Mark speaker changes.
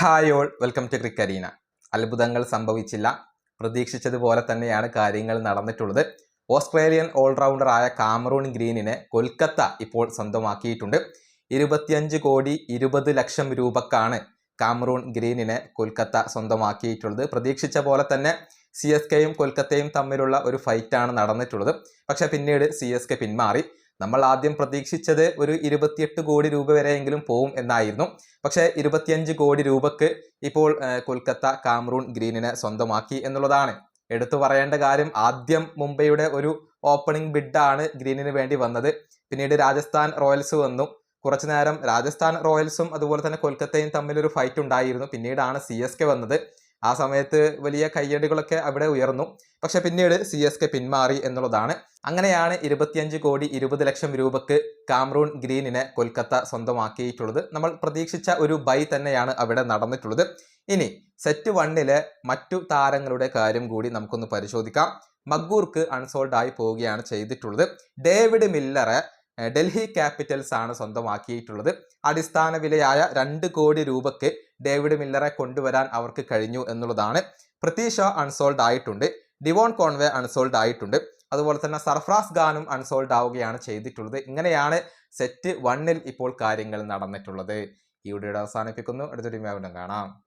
Speaker 1: Hi all, welcome to Crickarena. അത്ഭുതങ്ങൾ സംഭവിച്ചില്ല, പ്രതീക്ഷിച്ചതുപോലെ തന്നെയാണ് കാര്യങ്ങൾ നടന്നിട്ടുള്ളത്. ഓസ്ട്രേലിയൻ ഓൾറൗണ്ടറായ കാമറൂൺ ഗ്രീനിനെ കൊൽക്കത്ത ഇപ്പോൾ സ്വന്തമാക്കിയിട്ടുണ്ട്. 25 കോടി 20 ലക്ഷം രൂപക്കാണ് കാമറൂൺ ഗ്രീനിനെ കൊൽക്കത്ത സ്വന്തമാക്കിയിട്ടുള്ളത്. പ്രതീക്ഷിച്ച പോലെ തന്നെ CSKയും കൊൽക്കത്തയും തമ്മിലുള്ള ഒരു ഫൈറ്റാണ് നടന്നിട്ടുള്ളത്. പക്ഷെ പിന്നീട് CSK പിന്മാറി. നമ്മൾ ആദ്യം പ്രതീക്ഷിച്ചത് ഒരു 28 കോടി രൂപ വരെയെങ്കിലും പോവും എന്നായിരുന്നു. പക്ഷേ 25 കോടി രൂപക്ക് ഇപ്പോൾ കൊൽക്കത്ത കാമറൂൺ ഗ്രീനിനെ സ്വന്തമാക്കി എന്നുള്ളതാണ് എടുത്തു പറയേണ്ട കാര്യം. ആദ്യം മുംബൈയുടെ ഒരു ഓപ്പണിംഗ് ബിഡാണ് ഗ്രീനിന് വേണ്ടി വന്നത്. പിന്നീട് രാജസ്ഥാൻ റോയൽസ് വന്നു. കുറച്ചു നേരം രാജസ്ഥാൻ റോയൽസും അതുപോലെ തന്നെ കൊൽക്കത്തയും തമ്മിലൊരു ഫൈറ്റ് ഉണ്ടായിരുന്നു. പിന്നീടാണ് CSK വന്നത്. ആ സമയത്ത് വലിയ കയ്യടികളൊക്കെ അവിടെ ഉയർന്നു. പക്ഷെ പിന്നീട് CSK പിന്മാറി എന്നുള്ളതാണ്. അങ്ങനെയാണ് 25 കോടി 20 ലക്ഷം രൂപക്ക് കാമറൂൺ ഗ്രീനിനെ കൊൽക്കത്ത സ്വന്തമാക്കിയിട്ടുള്ളത്. നമ്മൾ പ്രതീക്ഷിച്ച ഒരു ബൈ തന്നെയാണ് അവിടെ നടന്നിട്ടുള്ളത്. ഇനി സെറ്റ് 1 മറ്റു താരങ്ങളുടെ കാര്യം കൂടി നമുക്കൊന്ന് പരിശോധിക്കാം. മഗ്ഗൂർക്ക് അൺസോൾഡ് ആയി പോവുകയാണ് ചെയ്തിട്ടുള്ളത്. ഡേവിഡ് മില്ലറെ ഡൽഹി ക്യാപിറ്റൽസ് ആണ് സ്വന്തമാക്കിയിട്ടുള്ളത്. അടിസ്ഥാന വിലയായ 2 കോടി രൂപക്ക് ഡേവിഡ് മില്ലറെ കൊണ്ടുവരാൻ അവർക്ക് കഴിഞ്ഞു എന്നുള്ളതാണ്. പൃഥ്വി ഷാ അൺസോൾഡ് ആയിട്ടുണ്ട്. ഡിവോൺ കോൺവേ അൺസോൾഡ് ആയിട്ടുണ്ട്. അതുപോലെ തന്നെ സർഫറാസ് ഖാനും അൺസോൾഡ് ആവുകയാണ് ചെയ്തിട്ടുള്ളത്. ഇങ്ങനെയാണ് സെറ്റ് 1 ഇപ്പോൾ കാര്യങ്ങൾ നടന്നിട്ടുള്ളത്. ഈ വീഡിയോ അവസാനിപ്പിക്കുന്നു. അടുത്തൊരു വീണ്ടും കാണാം.